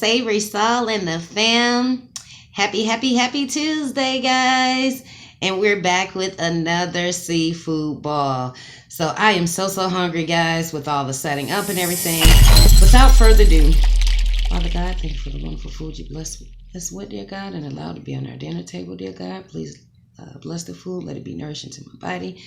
Savory Soul and the fam. Happy Tuesday, guys. And we're back with another seafood ball. So I am so hungry, guys, with all the setting up and everything. Without further ado, Father God, thank you for the wonderful food you blessed us with, dear God, and allow it to be on our dinner table, dear God. Please bless the food. Let it be nourishing to my body.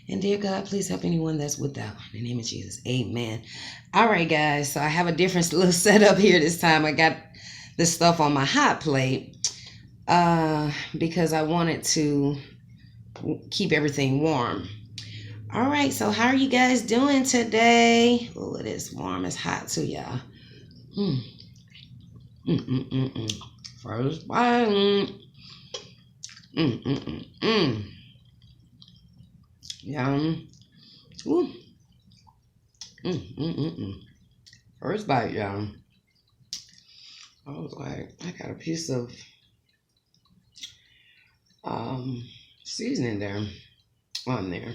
And dear God, please help anyone that's without. In the name of Jesus, amen. All right, guys, so I have a different little setup here this time. I got this stuff on my hot plate because I wanted to keep everything warm. All right, so how are you guys doing today? Oh, it is warm. It's hot too, y'all. First bite. Yum. Ooh. First bite, y'all. I was like, I got a piece of seasoning there on there.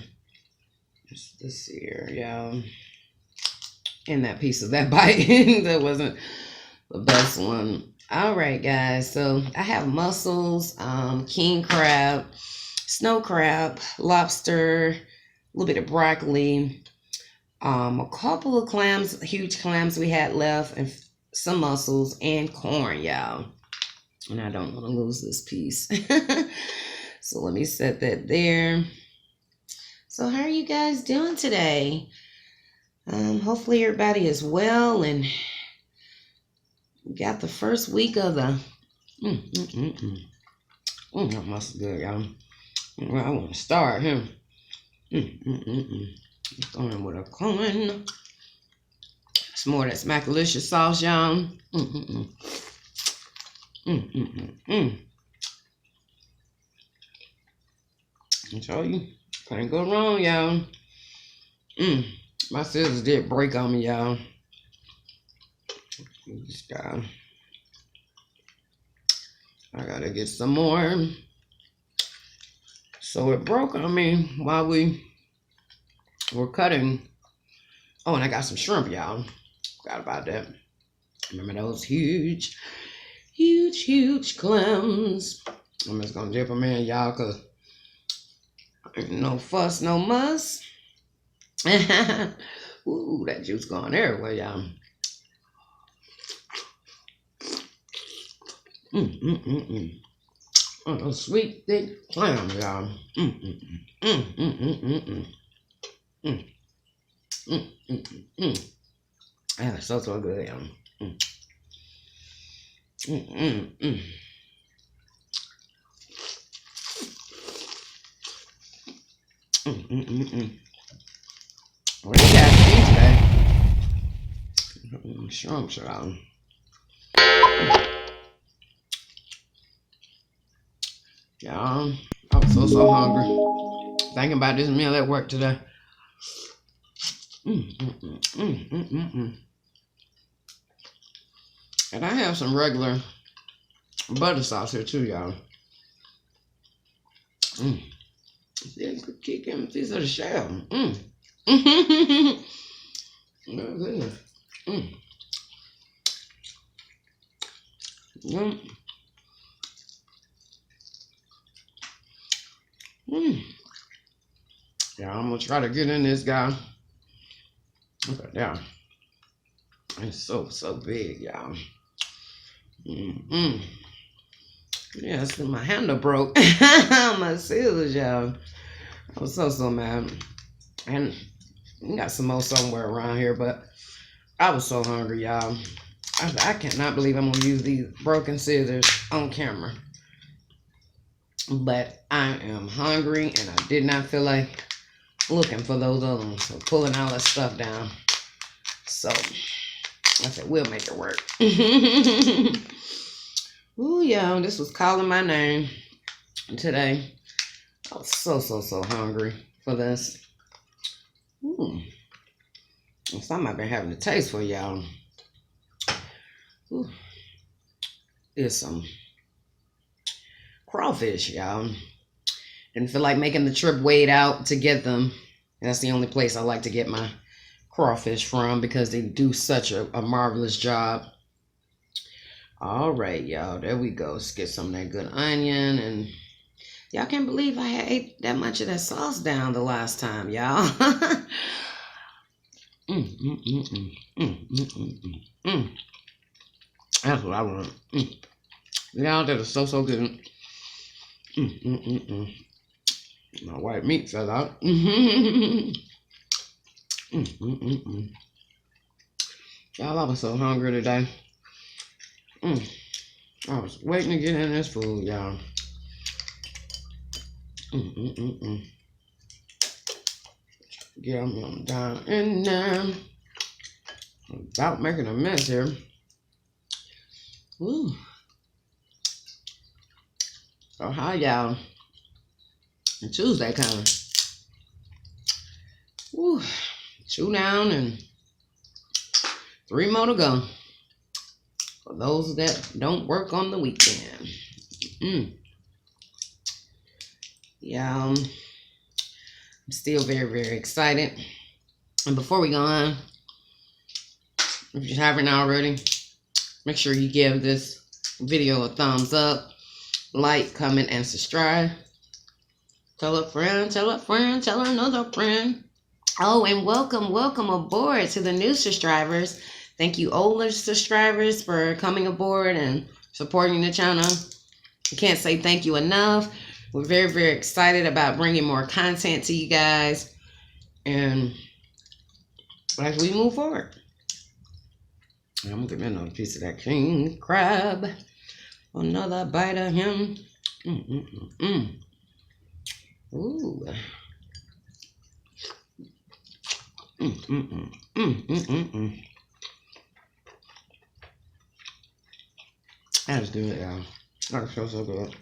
Just this here, y'all. And that piece of that bite that wasn't the best one. All right, guys. So I have mussels, king crab, snow crab, lobster, a little bit of broccoli, a couple of clams, huge clams we had left, and some mussels and corn, y'all. And I don't want to lose this piece. So let me set that there. So how are you guys doing today? Hopefully everybody is well and got the first week of the that must be good, y'all. Well, I want to start here. Going with a corn. It's more that Smackalicious sauce, y'all. I tell you, can't go wrong, y'all. My scissors did break on me, y'all. This guy. I gotta get some more. So it broke on me while we were cutting. Oh, and I got some shrimp, y'all. Forgot about that. Remember those huge clams? I'm just gonna dip them in, y'all, because ain't no fuss, no muss. Ooh, that juice going everywhere, y'all. Oh, those sweet, thick clams, y'all. Yeah, so good, y'all. What do you guys think today? Shrimp, y'all. Y'all, I was so hungry. Thinking about this meal at work today. And I have some regular butter sauce here too, y'all. It's a kick in a piece of the shell. Oh goodness. Yeah, I'm gonna try to get in this guy. Look at that. It's so big, y'all. Yeah, so my handle broke. My scissors, y'all. I was so mad. And we got some more somewhere around here, but I was so hungry, y'all. I cannot believe I'm gonna use these broken scissors on camera. But I am hungry and I did not feel like looking for those other ones. So pulling all that stuff down. So I said, we'll make it work. Ooh, y'all, this was calling my name today. I was so hungry for this. Something I've been having a taste for, y'all. There's some crawfish, y'all. Didn't feel like making the trip wade out to get them. That's the only place I like to get my crawfish from because they do such a marvelous job. All right, y'all. There we go. Let's get some of that good onion. And y'all can't believe I ate that much of that sauce down the last time, y'all. That's what I want. Y'all, that is so, so good. My white meat fell out. Y'all, I was so hungry today. I was waiting to get in this food, y'all. Get them down in there. Without making a mess here. Woo. So how y'all? Tuesday coming. Woo. 2 down and 3 more to go. For those that don't work on the weekend. Yeah, I'm still very, very excited. And before we go on, if you haven't already, make sure you give this video a thumbs up, like, comment, and subscribe. Tell a friend, tell a friend, tell another friend. Oh, and welcome aboard to the new subscribers. Thank you, older subscribers, for coming aboard and supporting the channel. I can't say thank you enough. We're very, very excited about bringing more content to you guys. And as we move forward, I'm going to give me another piece of that king crab. Another bite of him. Ooh. That is good, y'all. That is so, so good.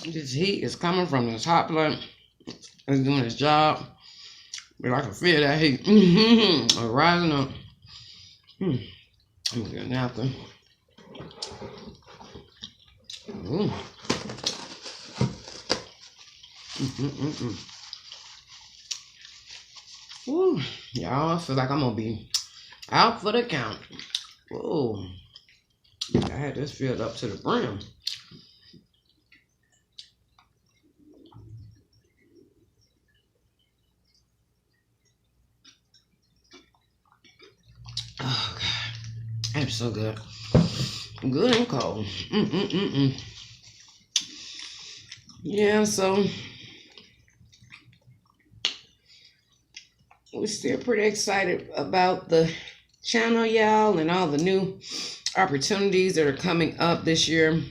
This heat is coming from this hot plate. It's doing its job. But I can feel that heat rising up. I'm gonna get a napkin. Woo. Y'all, I feel like I'm gonna be out for the count. Whoa. I had this filled up to the brim. Oh, God. That's so good. Good and cold. Yeah, so we're still pretty excited about the channel, y'all, and all the new opportunities that are coming up this year.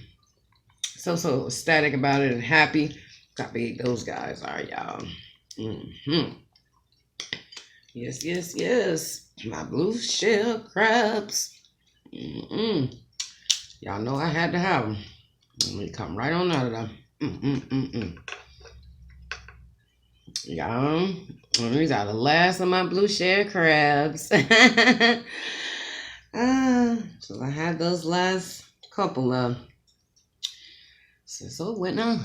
So ecstatic about it and happy. How big those guys are, y'all. Yes. My blue shell crabs. Y'all know I had to have them. Let me come right on out of them. Y'all, these are the last of my blue shell crabs. So I had those last couple of. So went on.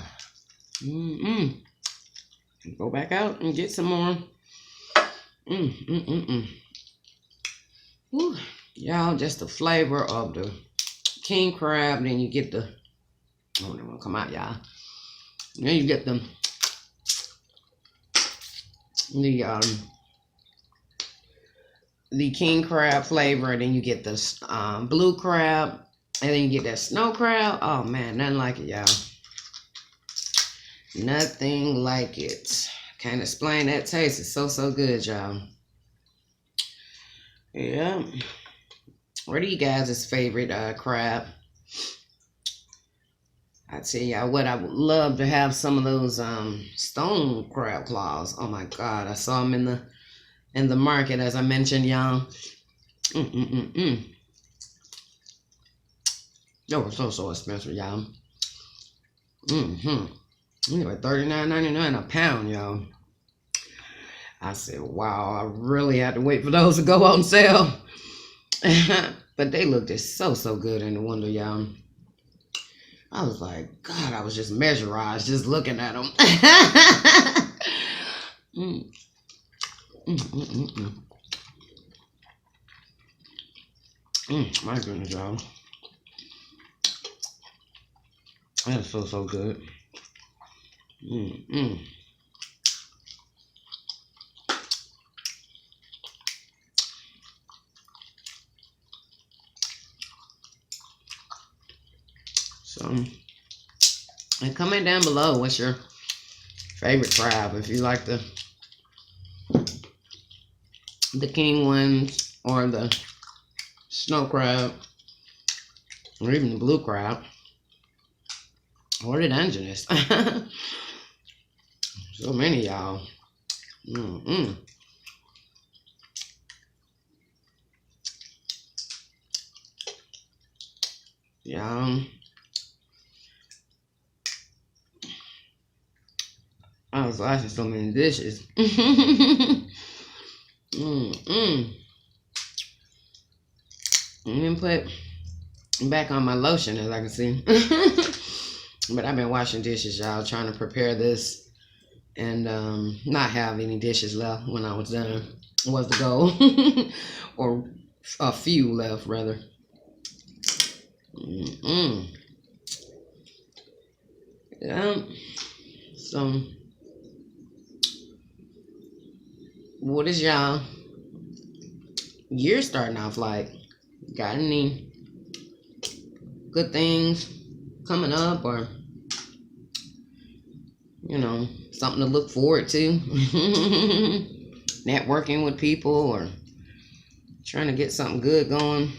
Go back out and get some more. Woo. Y'all, just the flavor of the king crab. Then you get the, oh, they won't come out, y'all. Then you get the king crab flavor. Then you get the blue crab, and then you get that snow crab. Oh man, nothing like it, y'all. Nothing like it. Can't explain that taste. It's so good, y'all. Yeah. What are you guys' favorite crab? I tell y'all what, I would love to have some of those stone crab claws. Oh my God, I saw them in the market, as I mentioned, y'all. They were so expensive, y'all. Anyway, $39.99 a pound, y'all. I said, wow, I really had to wait for those to go on sale. But they looked so good in the window, y'all. I was like, God, I was just mesmerized just looking at them. mm. My goodness, y'all. That's so good. So, and comment down below what's your favorite crab. If you like the king ones or the snow crab or even the blue crab or the Dungeness. So many y'all. Y'all, I was washing so many dishes. And put back on my lotion, as I can see. But I've been washing dishes, y'all, trying to prepare this and not have any dishes left when I was done was the goal. Or a few left, rather. Yeah. So, what is y'all year starting off like? Got any good things coming up, or something to look forward to? Networking with people or trying to get something good going?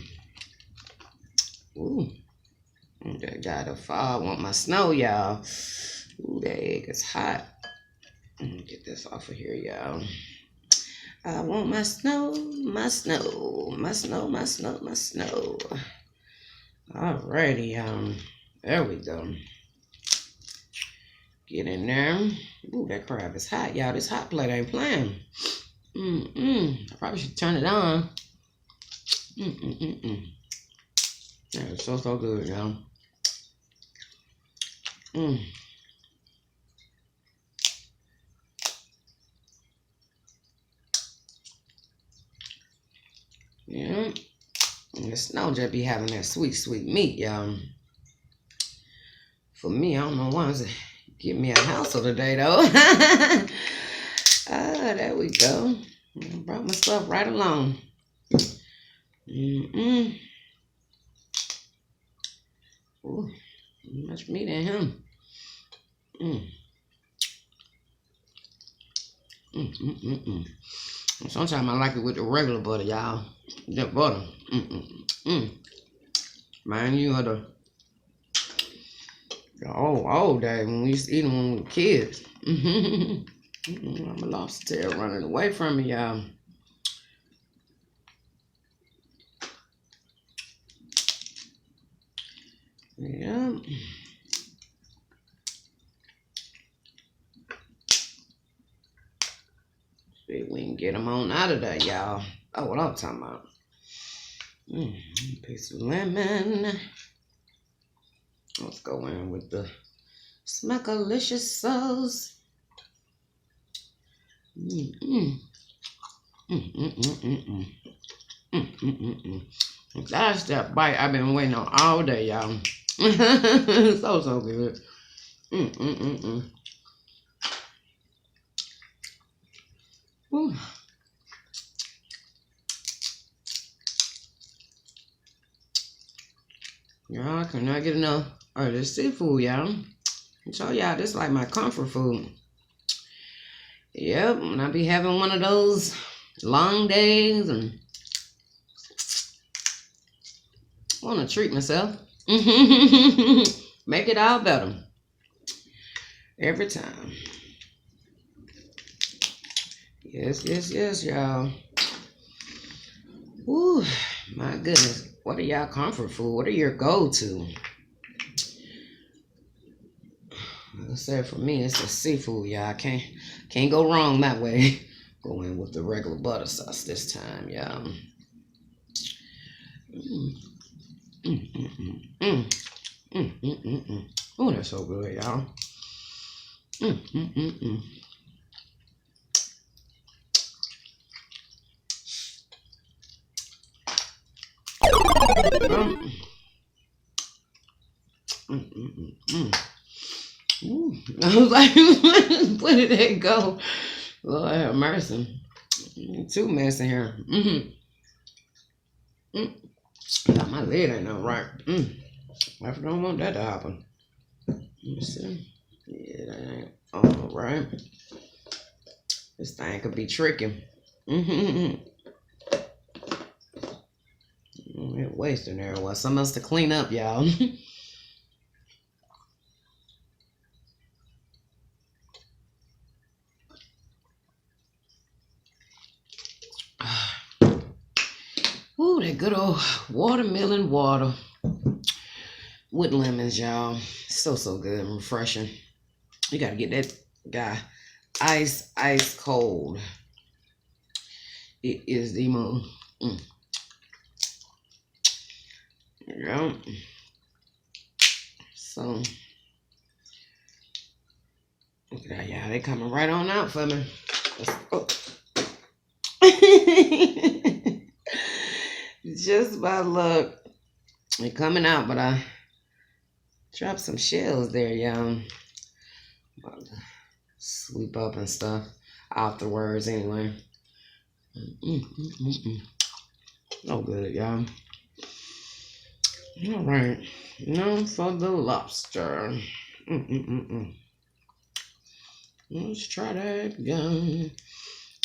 Ooh, I gotta fall. I want my snow, y'all. Ooh, that egg is hot. Let me get this off of here, y'all. I want my snow, my snow, my snow, my snow, my snow. Alrighty, there we go. Get in there. Ooh, that crab is hot, y'all. This hot plate ain't playing. I probably should turn it on. That is so good, y'all. Yeah. And the snow just be having that sweet meat, y'all. For me, I don't know why it's give me a hassle today, though. There we go. I brought my stuff right along. Ooh, much meat in him. Sometimes I like it with the regular butter, y'all. That butter. Mind you of the old day when we used to eat them when we were kids. I'm a lobster tail running away from me, y'all. Yeah. See if we can get them on out of there, y'all. Oh, what I'm talking about. Piece of lemon. Let's go in with the Smackalicious sauce. That's that bite I've been waiting on all day, y'all. So good. Y'all cannot get enough of this seafood, y'all. So y'all, this is like my comfort food. Yep, when I be having one of those long days and want to treat myself. Make it all better. Every time. Yes, y'all. Woo, my goodness. What are y'all comfort food? What are your go-to? Like I said, for me, it's the seafood, y'all. Can't go wrong that way. Go in with the regular butter sauce this time, y'all. Oh, that's so good, y'all. Ooh. I was like, where did that go? Lord have mercy. Too messy here. Got my lid ain't no right. I don't want that to happen. Let me see. Yeah, that ain't all right. This thing could be tricky. It wasting there. Well, something else to clean up, y'all. Ooh, that good old watermelon water with lemons, y'all. So good and refreshing. You gotta get that guy ice cold. It is the moon. Yeah. So look at that, y'all. They coming right on out for me. Oh. Just by luck, they're coming out, but I dropped some shells there, y'all. Sweep up and stuff afterwards, anyway. No good, y'all. All right, now for the lobster. Let's try that again.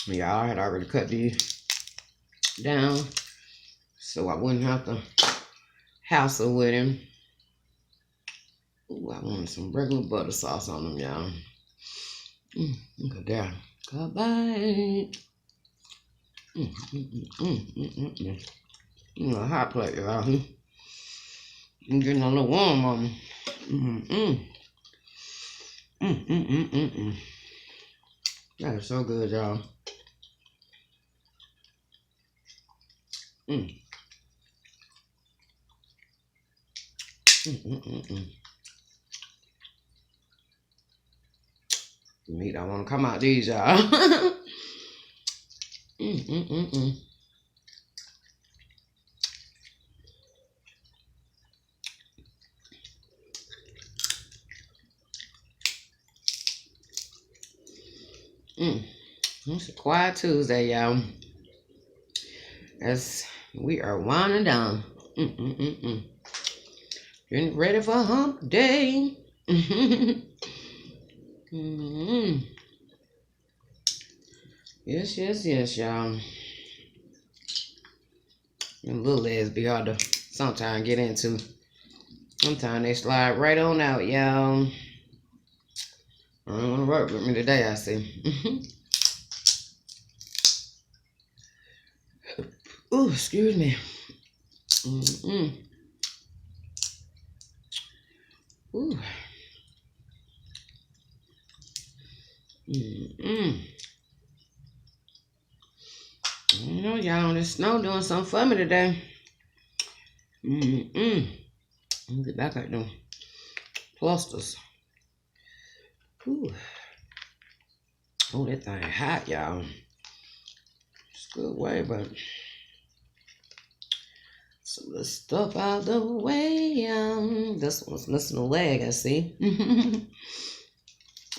Yeah, I had already cut these down so I wouldn't have to hassle with him. Ooh, I wanted some regular butter sauce on them, y'all. Look at that. Goodbye. A hot plate, y'all. I'm getting a little warm on me. That is so good, y'all. Meat, I want to come out these, y'all. It's a quiet Tuesday, y'all. As we are winding down. Getting ready for hump day. Yes, y'all. Them little legs be hard to sometimes get into. Sometimes they slide right on out, y'all. I don't want to work with me today, I see. Ooh, excuse me. Ooh. You know, y'all, the snow doing something for me today. Let me get back at them clusters. Ooh. Oh, that thing hot, y'all. It's a good way, but some of the stuff out the way. This one's missing a leg, I see.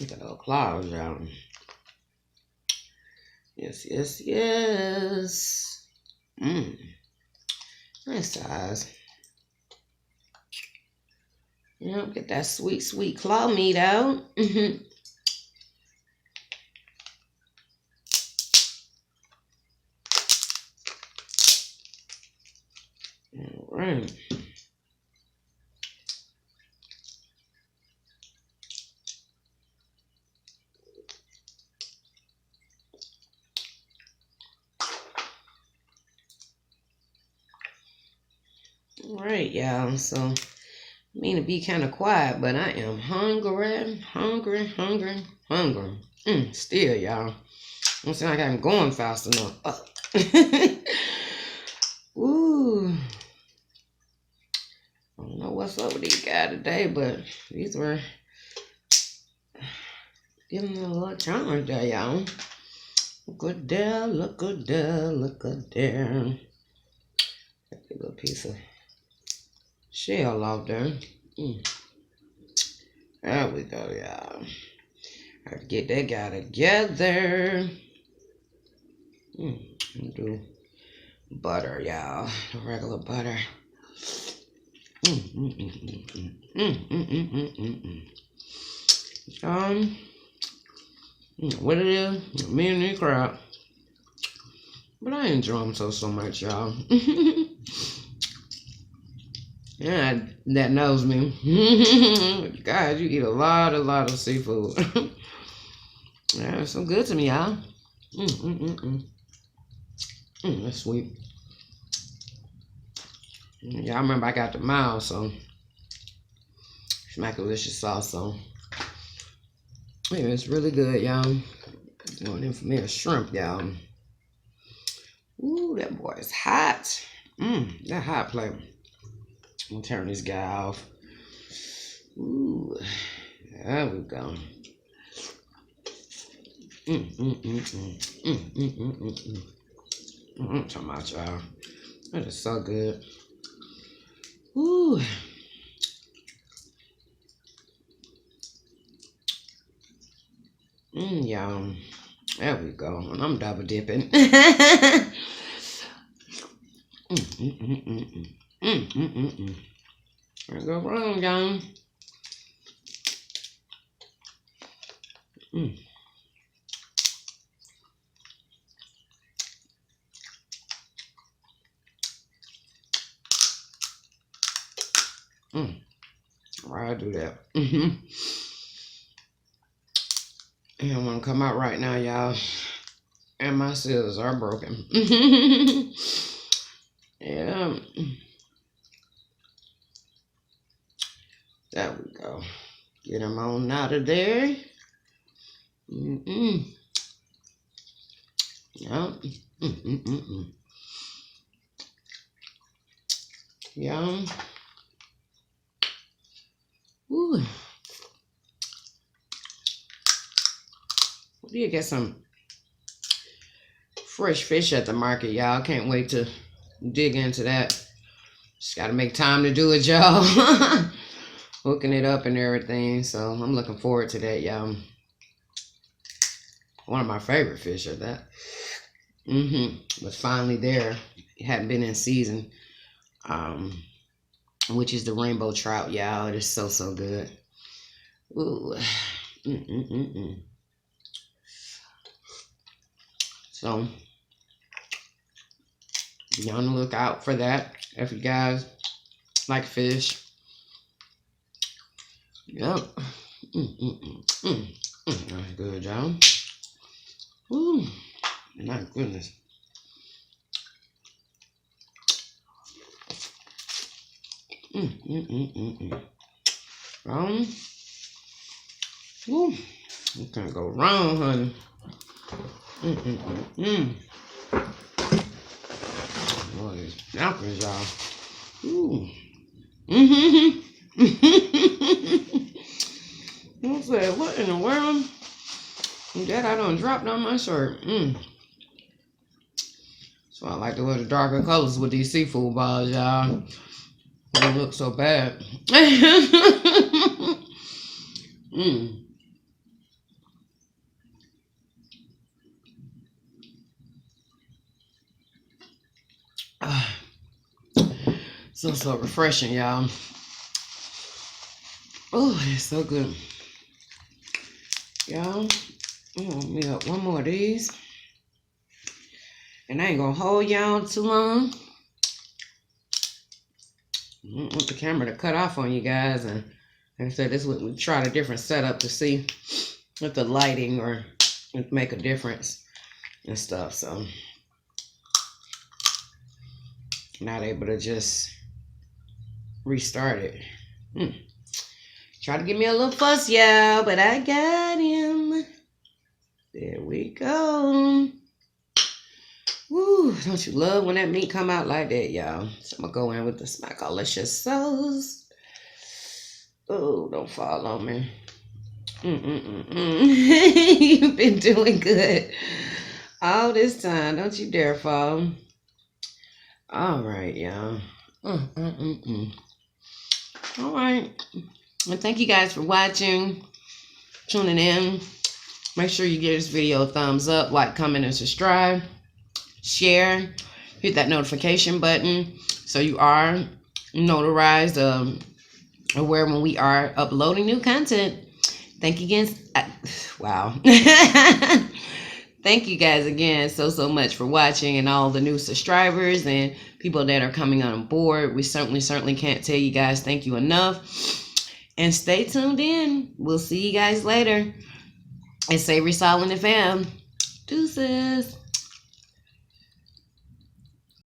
Look at those claws, y'all. Yes. Nice size. Yep, get that sweet claw meat out. All right. All right, y'all. So, I mean to be kind of quiet, but I am hungry. Still, y'all. I don't seem like I'm going fast enough. Ooh. I don't know what what's up with these guys today, but these were getting a little challenge there, y'all. Look good there, look good there, look good there. Take a little piece of shell off there. There we go, y'all. I have to get that guy together. Do butter, y'all. Regular butter. What it is? Me and the crowd. But I enjoy them so much, y'all. Yeah, that knows me. Guys, you eat a lot of seafood. Yeah, it's so good to me, y'all. That's sweet. Y'all remember I got the mild, so Smackalicious sauce, so yeah, it's really good, y'all. Going in for me a shrimp, y'all. Ooh, that boy is hot. That hot plate. I'm gonna turn this guy off. Ooh, there we go. I'm talking about, y'all. That is so good. Ooh. Y'all. There we go. And I'm double dipping. There go wrong, y'all. Why I do that? And I want to come out right now, y'all. And my scissors are broken. Yeah. There we go. Get them on out of there. Yep. Yum. Ooh. We did get some fresh fish at the market, y'all. Can't wait to dig into that. Just gotta make time to do it, y'all. Hooking it up and everything. So I'm looking forward to that, y'all. One of my favorite fish at that. Was finally there. It hadn't been in season. Which is the rainbow trout, y'all. It is so good. Ooh. So be on the lookout for that if you guys like fish. Yep. That's good, y'all. Ooh, my goodness. Ooh, you can't go wrong, honey. Boy, these napkins, y'all. Ooh. I said, what in the world? That I done dropped on my shirt. So I like to wear the darker colors with these seafood balls, y'all. They don't look so bad. So refreshing, y'all. Oh, it's so good. Y'all, I'm gonna make up one more of these. And I ain't gonna hold y'all too long. I don't want the camera to cut off on you guys. And like I said, this would we tried a different setup to see if the lighting or if make a difference and stuff. So not able to just restart it. Try to give me a little fuss, y'all, but I got him. There we go. Woo, don't you love when that meat come out like that, y'all? So I'm gonna go in with the Smackalicious sauce. Oh, don't fall on me. You've been doing good all this time. Don't you dare fall. All right, y'all. All right. Well, thank you guys for watching, tuning in. Make sure you give this video a thumbs up, like, comment, and subscribe. Share. Hit that notification button so you are notarized, aware when we are uploading new content. Thank you again. Wow. Thank you guys again so much for watching, and all the new subscribers and people that are coming on board. We certainly can't tell you guys thank you enough. And stay tuned in. We'll see you guys later. And Savory Solid and Fam. Deuces.